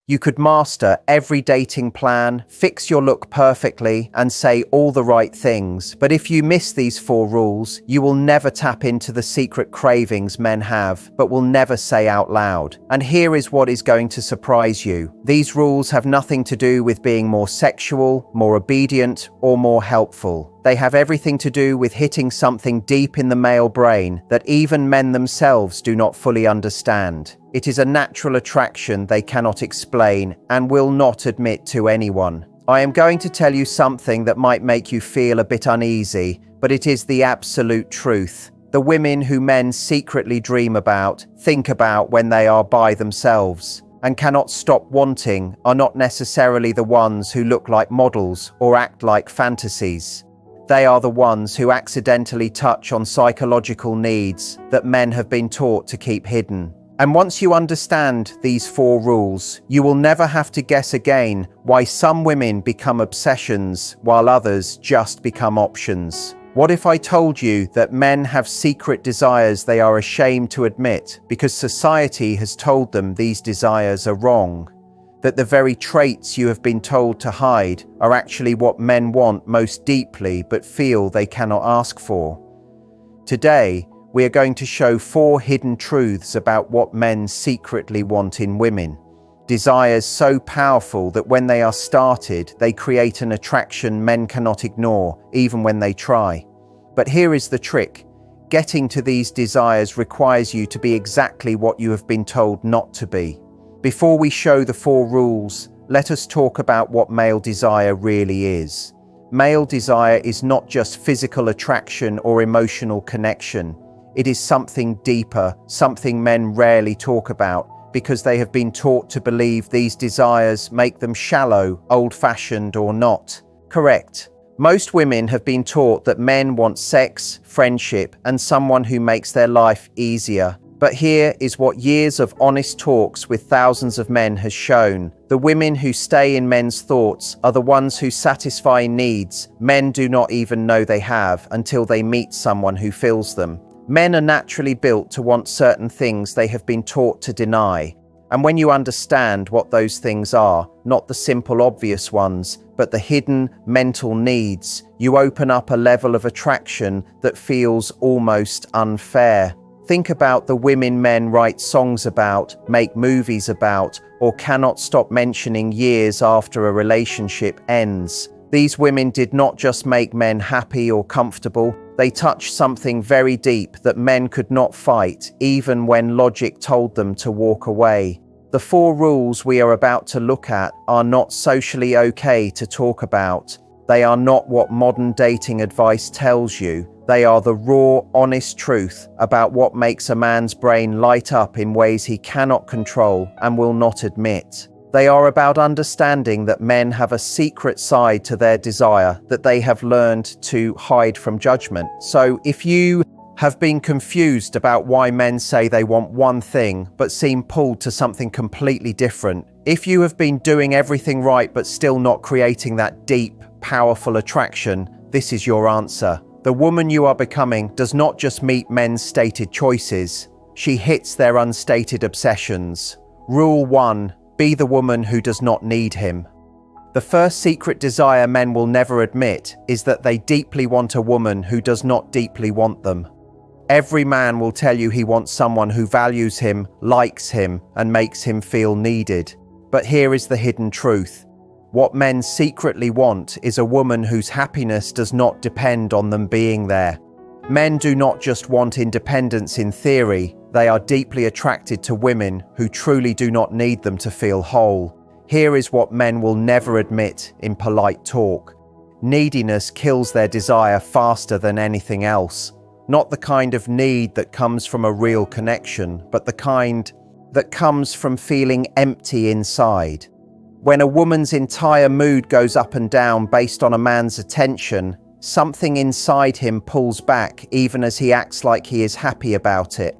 You could master every dating plan, fix your look perfectly, and say all the right things. But if you miss these 4 rules, you will never tap into the secret cravings men have, but will never say out loud. And here is what is going to surprise you. These rules have nothing to do with being more sexual, more obedient, or more helpful. They have everything to do with hitting something deep in the male brain that even men themselves do not fully understand. It is a natural attraction they cannot explain and will not admit to anyone. I am going to tell you something that might make you feel a bit uneasy, but it is the absolute truth. The women who men secretly dream about, think about when they are by themselves, and cannot stop wanting are not necessarily the ones who look like models or act like fantasies. They are the ones who accidentally touch on psychological needs that men have been taught to keep hidden. And once you understand these 4 rules, you will never have to guess again why some women become obsessions while others just become options. What if I told you that men have secret desires they are ashamed to admit because society has told them these desires are wrong? That the very traits you have been told to hide are actually what men want most deeply but feel they cannot ask for. Today, we are going to show 4 hidden truths about what men secretly want in women. Desires so powerful that when they are started, they create an attraction men cannot ignore, even when they try. But here is the trick. Getting to these desires requires you to be exactly what you have been told not to be. Before we show the 4 rules, let us talk about what male desire really is. Male desire is not just physical attraction or emotional connection. It is something deeper, something men rarely talk about, because they have been taught to believe these desires make them shallow, old-fashioned, or not. Correct. Most women have been taught that men want sex, friendship, and someone who makes their life easier. But here is what years of honest talks with thousands of men has shown. The women who stay in men's thoughts are the ones who satisfy needs men do not even know they have until they meet someone who fills them. Men are naturally built to want certain things they have been taught to deny. And when you understand what those things are, not the simple obvious ones, but the hidden mental needs, you open up a level of attraction that feels almost unfair. Think about the women men write songs about, make movies about, or cannot stop mentioning years after a relationship ends. These women did not just make men happy or comfortable, they touched something very deep that men could not fight, even when logic told them to walk away. The 4 rules we are about to look at are not socially okay to talk about. They are not what modern dating advice tells you. They are the raw, honest truth about what makes a man's brain light up in ways he cannot control and will not admit. They are about understanding that men have a secret side to their desire that they have learned to hide from judgment. So if you have been confused about why men say they want one thing but seem pulled to something completely different, if you have been doing everything right but still not creating that deep, powerful attraction, this is your answer. The woman you are becoming does not just meet men's stated choices, she hits their unstated obsessions. Rule 1. Be the woman who does not need him. The first secret desire men will never admit is that they deeply want a woman who does not deeply want them. Every man will tell you he wants someone who values him, likes him, and makes him feel needed. But here is the hidden truth. What men secretly want is a woman whose happiness does not depend on them being there. Men do not just want independence in theory, they are deeply attracted to women who truly do not need them to feel whole. Here is what men will never admit in polite talk. Neediness kills their desire faster than anything else. Not the kind of need that comes from a real connection, but the kind that comes from feeling empty inside. When a woman's entire mood goes up and down based on a man's attention, something inside him pulls back even as he acts like he is happy about it.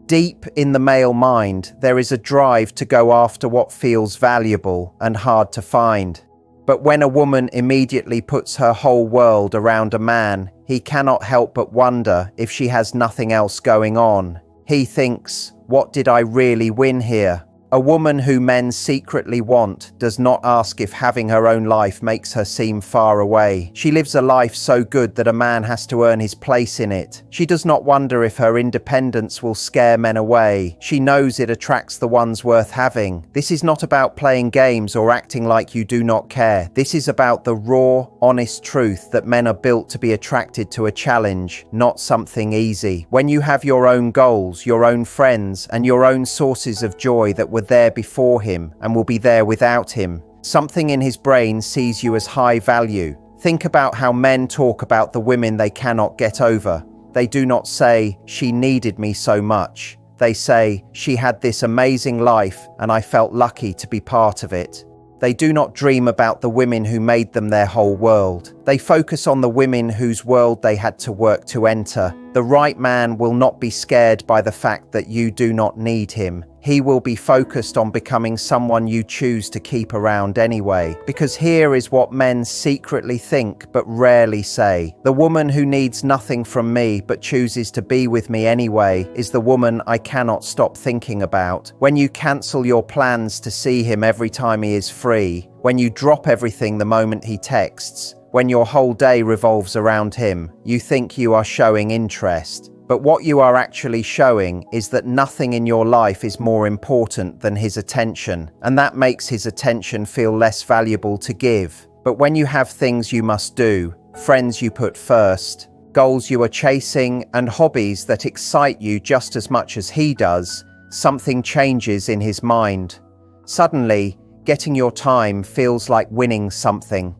Deep in the male mind, there is a drive to go after what feels valuable and hard to find. But when a woman immediately puts her whole world around a man, he cannot help but wonder if she has nothing else going on. He thinks, what did I really win here? A woman who men secretly want does not ask if having her own life makes her seem far away. She lives a life so good that a man has to earn his place in it. She does not wonder if her independence will scare men away. She knows it attracts the ones worth having. This is not about playing games or acting like you do not care. This is about the raw, honest truth that men are built to be attracted to a challenge, not something easy. When you have your own goals, your own friends, and your own sources of joy that were there before him and will be there without him, something in his brain sees you as high value. Think about how men talk about the women they cannot get over. They do not say, "She needed me so much." They say, "She had this amazing life and I felt lucky to be part of it." They do not dream about the women who made them their whole world. They focus on the women whose world they had to work to enter. The right man will not be scared by the fact that you do not need him. He will be focused on becoming someone you choose to keep around anyway. Because here is what men secretly think but rarely say. The woman who needs nothing from me but chooses to be with me anyway is the woman I cannot stop thinking about. When you cancel your plans to see him every time he is free, when you drop everything the moment he texts, when your whole day revolves around him, you think you are showing interest. But what you are actually showing is that nothing in your life is more important than his attention, and that makes his attention feel less valuable to give. But when you have things you must do, friends you put first, goals you are chasing, and hobbies that excite you just as much as he does, something changes in his mind. Suddenly, getting your time feels like winning something.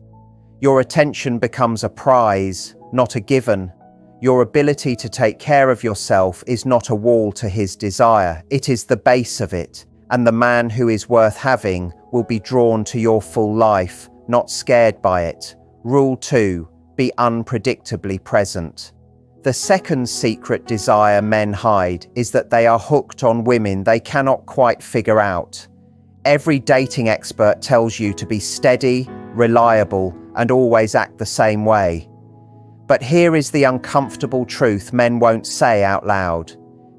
Your attention becomes a prize, not a given. Your ability to take care of yourself is not a wall to his desire, it is the base of it. And the man who is worth having will be drawn to your full life, not scared by it. Rule 2. Be unpredictably present. The second secret desire men hide is that they are hooked on women they cannot quite figure out. Every dating expert tells you to be steady, reliable, and always act the same way. But here is the uncomfortable truth men won't say out loud.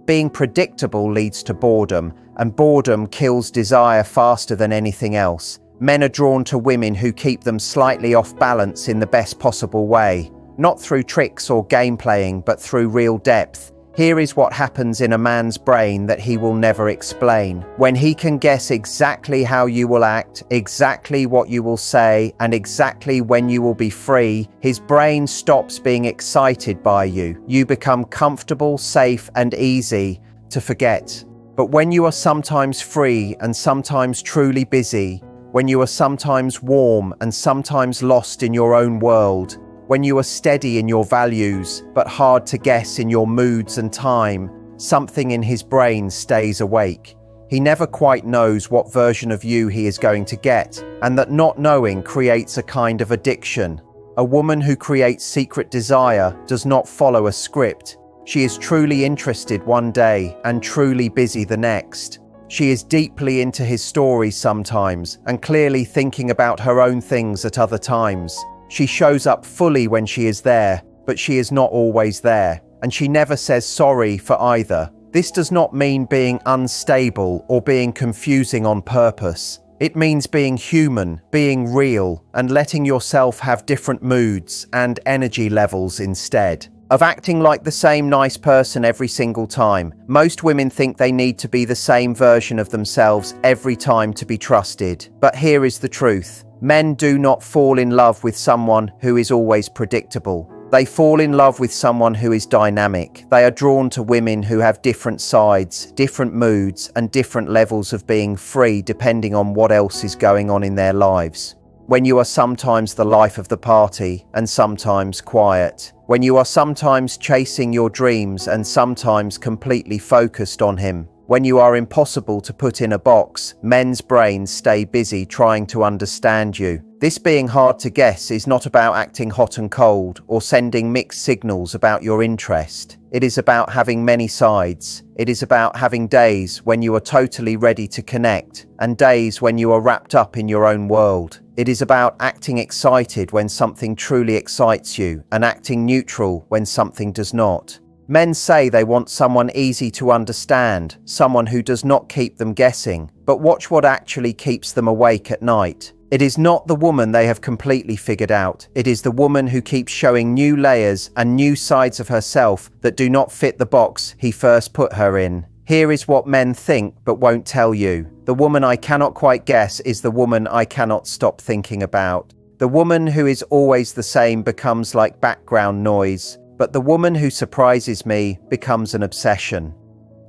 Being predictable leads to boredom, and boredom kills desire faster than anything else. Men are drawn to women who keep them slightly off balance in the best possible way, not through tricks or game playing, but through real depth. Here is what happens in a man's brain that he will never explain. When he can guess exactly how you will act, exactly what you will say, and exactly when you will be free, his brain stops being excited by you. You become comfortable, safe, and easy to forget. But when you are sometimes free and sometimes truly busy, when you are sometimes warm and sometimes lost in your own world, when you are steady in your values, but hard to guess in your moods and time, something in his brain stays awake. He never quite knows what version of you he is going to get, and that not knowing creates a kind of addiction. A woman who creates secret desire does not follow a script. She is truly interested one day and truly busy the next. She is deeply into his stories sometimes, and clearly thinking about her own things at other times. She shows up fully when she is there, but she is not always there, and she never says sorry for either. This does not mean being unstable or being confusing on purpose. It means being human, being real, and letting yourself have different moods and energy levels instead of acting like the same nice person every single time. Most women think they need to be the same version of themselves every time to be trusted. But here is the truth. Men do not fall in love with someone who is always predictable. They fall in love with someone who is dynamic. They are drawn to women who have different sides, different moods, and different levels of being free depending on what else is going on in their lives. When you are sometimes the life of the party and sometimes quiet. When you are sometimes chasing your dreams and sometimes completely focused on him. When you are impossible to put in a box, men's brains stay busy trying to understand you. This being hard to guess is not about acting hot and cold or sending mixed signals about your interest. It is about having many sides. It is about having days when you are totally ready to connect and days when you are wrapped up in your own world. It is about acting excited when something truly excites you and acting neutral when something does not. Men say they want someone easy to understand, someone who does not keep them guessing. but watch what actually keeps them awake at night. It is not the woman they have completely figured out. It is the woman who keeps showing new layers and new sides of herself that do not fit the box he first put her in. Here is what men think but won't tell you. The woman I cannot quite guess is the woman I cannot stop thinking about. The woman who is always the same becomes like background noise, but the woman who surprises me becomes an obsession.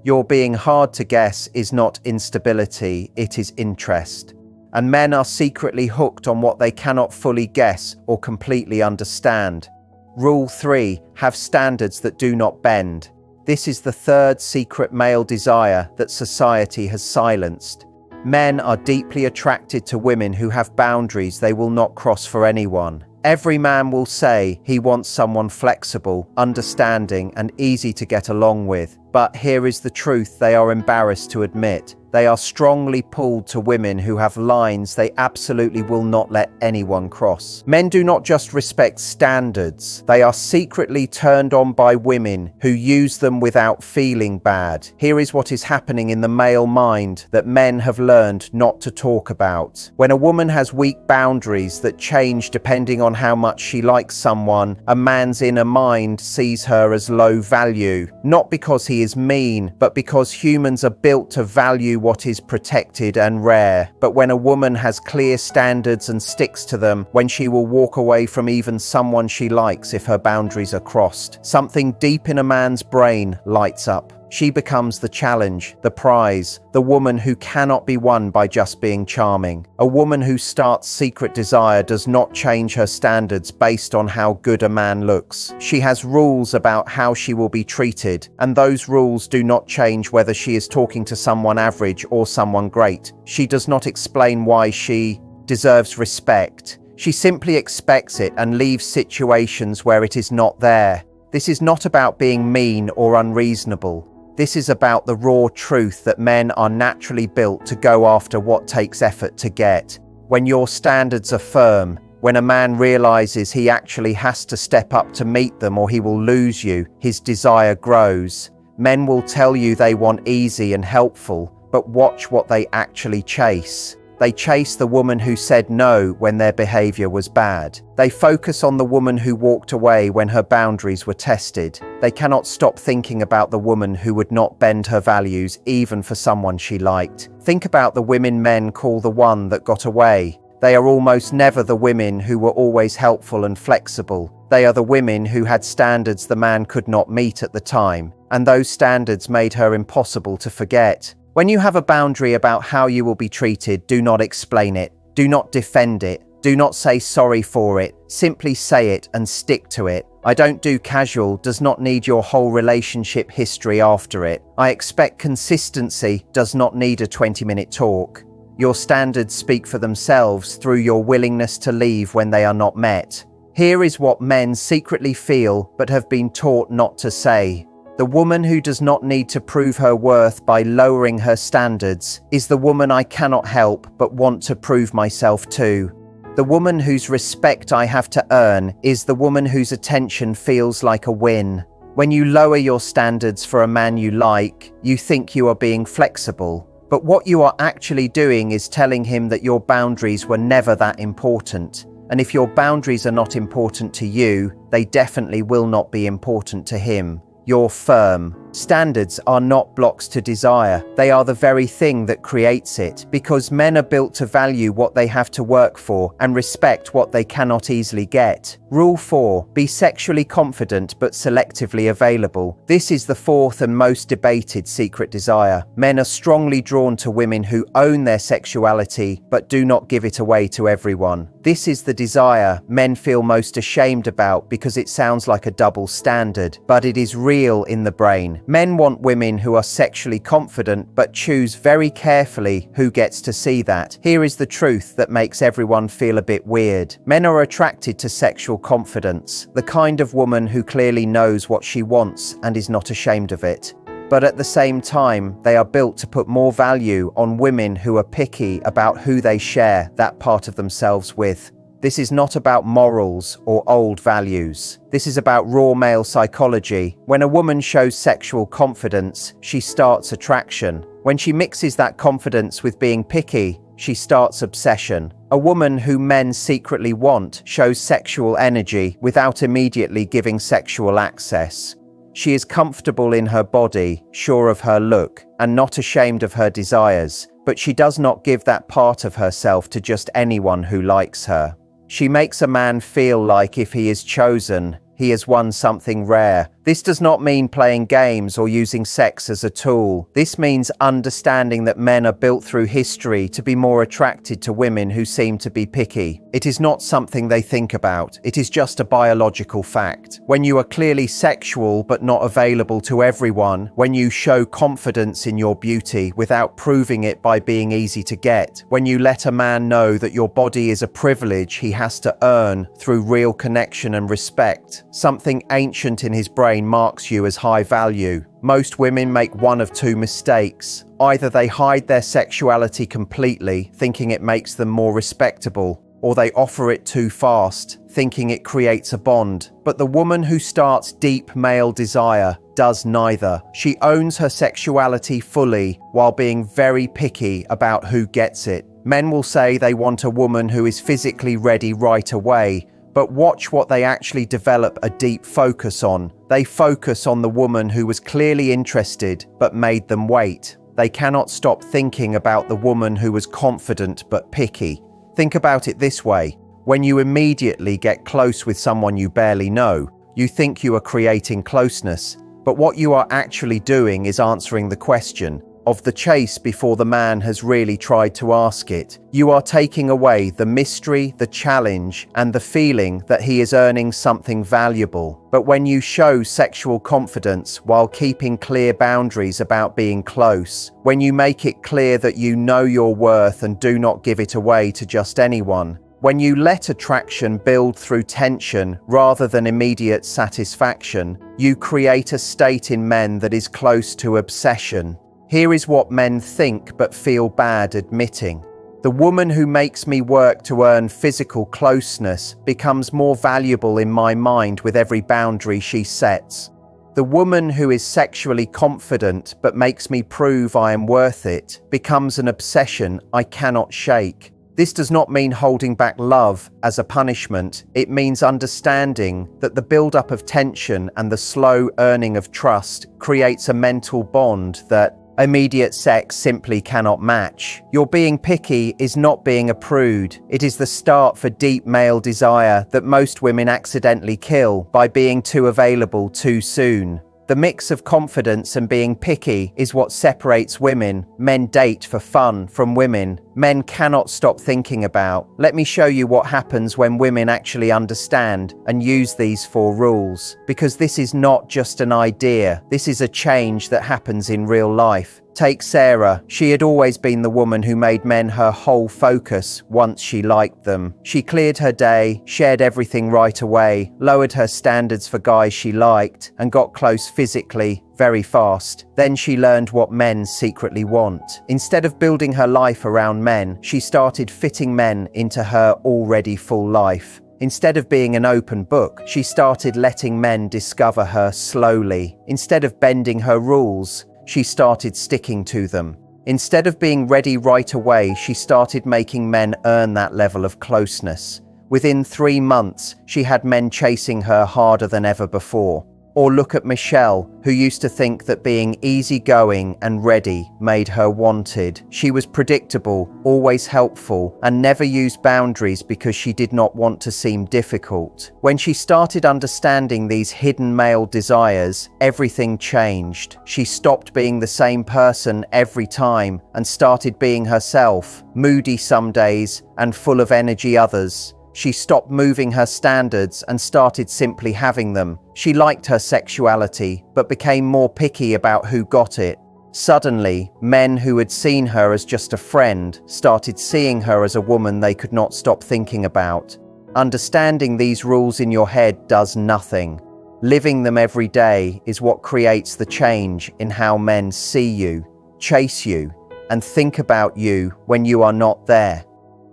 Your being hard to guess is not instability, it is interest. And men are secretly hooked on what they cannot fully guess or completely understand. Rule 3: have standards that do not bend. This is the third secret male desire that society has silenced. Men are deeply attracted to women who have boundaries they will not cross for anyone. Every man will say he wants someone flexible, understanding, and easy to get along with. But here is the truth they are embarrassed to admit. They are strongly pulled to women who have lines they absolutely will not let anyone cross. Men do not just respect standards, they are secretly turned on by women who use them without feeling bad. Here is what is happening in the male mind that men have learned not to talk about. When a woman has weak boundaries that change depending on how much she likes someone, a man's inner mind sees her as low value, not because he is mean, but because humans are built to value what is protected and rare. But when a woman has clear standards and sticks to them, when she will walk away from even someone she likes if her boundaries are crossed, something deep in a man's brain lights up. She becomes the challenge, the prize, the woman who cannot be won by just being charming. A woman who starts secret desire does not change her standards based on how good a man looks. She has rules about how she will be treated, and those rules do not change whether she is talking to someone average or someone great. She does not explain why she deserves respect. She simply expects it and leaves situations where it is not there. This is not about being mean or unreasonable. This is about the raw truth that men are naturally built to go after what takes effort to get. When your standards are firm, when a man realizes he actually has to step up to meet them or he will lose you, his desire grows. Men will tell you they want easy and helpful, but watch what they actually chase. They chase the woman who said no when their behavior was bad. They focus on the woman who walked away when her boundaries were tested. They cannot stop thinking about the woman who would not bend her values even for someone she liked. Think about the women men call the one that got away. They are almost never the women who were always helpful and flexible. They are the women who had standards the man could not meet at the time, and those standards made her impossible to forget. When you have a boundary about how you will be treated, do not explain it. Do not defend it. Do not say sorry for it. Simply say it and stick to it. I don't do casual does not need your whole relationship history after it. I expect consistency does not need a 20-minute talk. Your standards speak for themselves through your willingness to leave when they are not met. Here is what men secretly feel but have been taught not to say. The woman who does not need to prove her worth by lowering her standards is the woman I cannot help but want to prove myself to. The woman whose respect I have to earn is the woman whose attention feels like a win. When you lower your standards for a man you like, you think you are being flexible. But what you are actually doing is telling him that your boundaries were never that important. And if your boundaries are not important to you, they definitely will not be important to him. You're firm. Standards are not blocks to desire. They are the very thing that creates it, because men are built to value what they have to work for and respect what they cannot easily get. Rule 4. Be sexually confident but selectively available. This is the fourth and most debated secret desire. Men are strongly drawn to women who own their sexuality but do not give it away to everyone. This is the desire men feel most ashamed about because it sounds like a double standard, but it is real in the brain. Men want women who are sexually confident but choose very carefully who gets to see that. Here is the truth that makes everyone feel a bit weird. Men are attracted to sexual confidence, the kind of woman who clearly knows what she wants and is not ashamed of it. But at the same time, they are built to put more value on women who are picky about who they share that part of themselves with. This is not about morals or old values. This is about raw male psychology. When a woman shows sexual confidence, she starts attraction. When she mixes that confidence with being picky, she starts obsession. A woman who men secretly want shows sexual energy without immediately giving sexual access. She is comfortable in her body, sure of her look, and not ashamed of her desires, but she does not give that part of herself to just anyone who likes her. She makes a man feel like if he is chosen, he has won something rare. This does not mean playing games or using sex as a tool. This means understanding that men are built through history to be more attracted to women who seem to be picky. It is not something they think about. It is just a biological fact. When you are clearly sexual but not available to everyone, when you show confidence in your beauty without proving it by being easy to get, when you let a man know that your body is a privilege he has to earn through real connection and respect, something ancient in his brain marks you as high value. Most women make one of two mistakes. Either they hide their sexuality completely, thinking it makes them more respectable, or they offer it too fast, thinking it creates a bond. But the woman who starts deep male desire does neither. She owns her sexuality fully while being very picky about who gets it. Men will say they want a woman who is physically ready right away, but watch what they actually develop a deep focus on. They focus on the woman who was clearly interested but made them wait. They cannot stop thinking about the woman who was confident but picky. Think about it this way. When you immediately get close with someone you barely know, you think you are creating closeness, but what you are actually doing is answering the question of the chase before the man has really tried to ask it. You are taking away the mystery, the challenge, and the feeling that he is earning something valuable. But when you show sexual confidence while keeping clear boundaries about being close, when you make it clear that you know your worth and do not give it away to just anyone, when you let attraction build through tension rather than immediate satisfaction, you create a state in men that is close to obsession. Here is what men think but feel bad admitting. The woman who makes me work to earn physical closeness becomes more valuable in my mind with every boundary she sets. The woman who is sexually confident but makes me prove I am worth it becomes an obsession I cannot shake. This does not mean holding back love as a punishment. It means understanding that the buildup of tension and the slow earning of trust creates a mental bond that immediate sex simply cannot match. Your being picky is not being a prude. It is the start for deep male desire that most women accidentally kill by being too available too soon. The mix of confidence and being picky is what separates women. Men date for fun from women. Men cannot stop thinking about. Let me show you what happens when women actually understand and use these 4 rules. Because this is not just an idea. This is a change that happens in real life. Take Sarah. She had always been the woman who made men her whole focus once she liked them. She cleared her day, shared everything right away, lowered her standards for guys she liked, and got close physically very fast. Then she learned what men secretly want. Instead of building her life around men, she started fitting men into her already full life. Instead of being an open book, she started letting men discover her slowly. Instead of bending her rules, she started sticking to them. Instead of being ready right away, she started making men earn that level of closeness. Within 3 months, she had men chasing her harder than ever before. Or look at Michelle, who used to think that being easygoing and ready made her wanted. She was predictable, always helpful, and never used boundaries because she did not want to seem difficult. When she started understanding these hidden male desires, everything changed. She stopped being the same person every time and started being herself, moody some days and full of energy others. She stopped moving her standards and started simply having them. She liked her sexuality, but became more picky about who got it. Suddenly, men who had seen her as just a friend started seeing her as a woman they could not stop thinking about. Understanding these rules in your head does nothing. Living them every day is what creates the change in how men see you, chase you, and think about you when you are not there.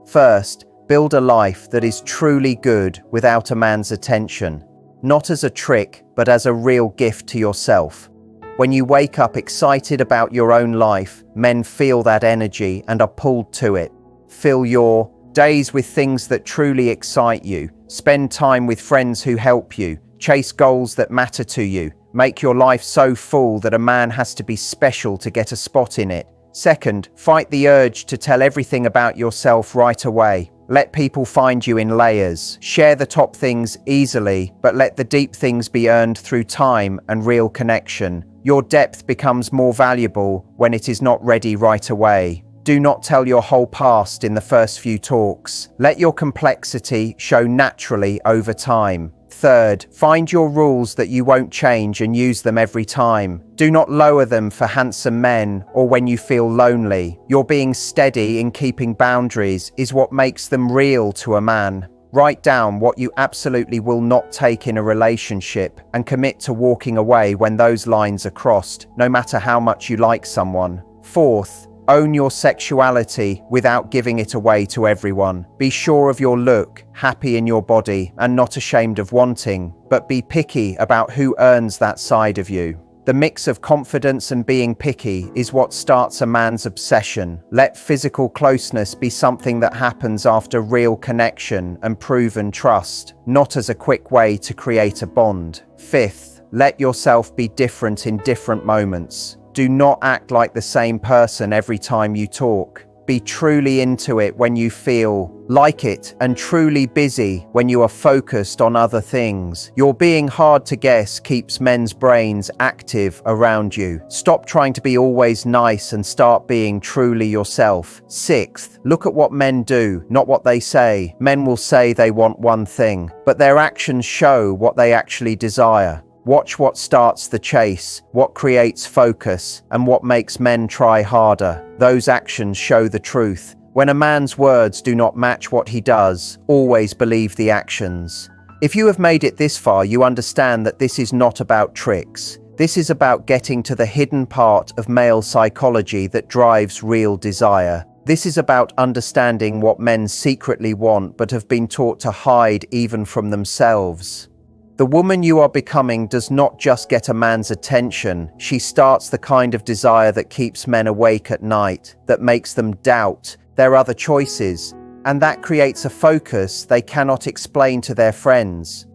First, build a life that is truly good without a man's attention, not as a trick, but as a real gift to yourself. When you wake up excited about your own life, men feel that energy and are pulled to it. Fill your days with things that truly excite you. Spend time with friends who help you. Chase goals that matter to you. Make your life so full that a man has to be special to get a spot in it. Second, fight the urge to tell everything about yourself right away. Let people find you in layers. Share the top things easily, but let the deep things be earned through time and real connection. Your depth becomes more valuable when it is not ready right away. Do not tell your whole past in the first few talks. Let your complexity show naturally over time. Third, find your rules that you won't change and use them every time. Do not lower them for handsome men or when you feel lonely. Your being steady in keeping boundaries is what makes them real to a man. Write down what you absolutely will not take in a relationship and commit to walking away when those lines are crossed, no matter how much you like someone. Fourth, own your sexuality without giving it away to everyone. Be sure of your look, happy in your body, and not ashamed of wanting, but be picky about who earns that side of you. The mix of confidence and being picky is what starts a man's obsession. Let physical closeness be something that happens after real connection and proven trust, not as a quick way to create a bond. Fifth, let yourself be different in different moments. Do not act like the same person every time you talk. Be truly into it when you feel like it and truly busy when you are focused on other things. Your being hard to guess keeps men's brains active around you. Stop trying to be always nice and start being truly yourself. Sixth, look at what men do, not what they say. Men will say they want one thing, but their actions show what they actually desire. Watch what starts the chase, what creates focus, and what makes men try harder. Those actions show the truth. When a man's words do not match what he does, always believe the actions. If you have made it this far, you understand that this is not about tricks. This is about getting to the hidden part of male psychology that drives real desire. This is about understanding what men secretly want but have been taught to hide even from themselves. The woman you are becoming does not just get a man's attention, she starts the kind of desire that keeps men awake at night, that makes them doubt their other choices, and that creates a focus they cannot explain to their friends.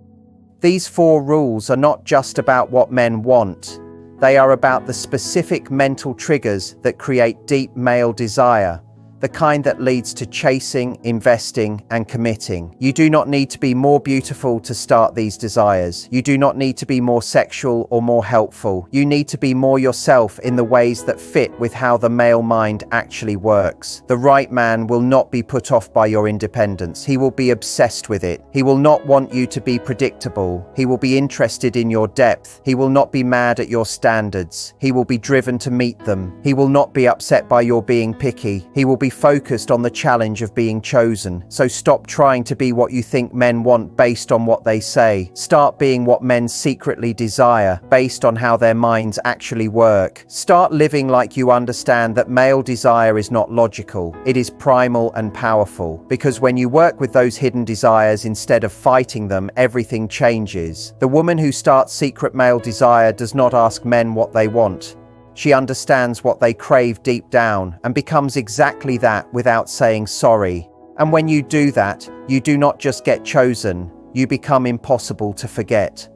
These 4 rules are not just about what men want, they are about the specific mental triggers that create deep male desire. The kind that leads to chasing, investing, and committing. You do not need to be more beautiful to start these desires. You do not need to be more sexual or more helpful. You need to be more yourself in the ways that fit with how the male mind actually works. The right man will not be put off by your independence. He will be obsessed with it. He will not want you to be predictable. He will be interested in your depth. He will not be mad at your standards. He will be driven to meet them. He will not be upset by your being picky. He will be focused on the challenge of being chosen. So stop trying to be what you think men want based on what they say. Start being what men secretly desire based on how their minds actually work. Start living like you understand that male desire is not logical. It is primal and powerful. Because when you work with those hidden desires instead of fighting them, everything changes. The woman who starts secret male desire does not ask men what they want. She understands what they crave deep down and becomes exactly that without saying sorry. And when you do that, you do not just get chosen, you become impossible to forget.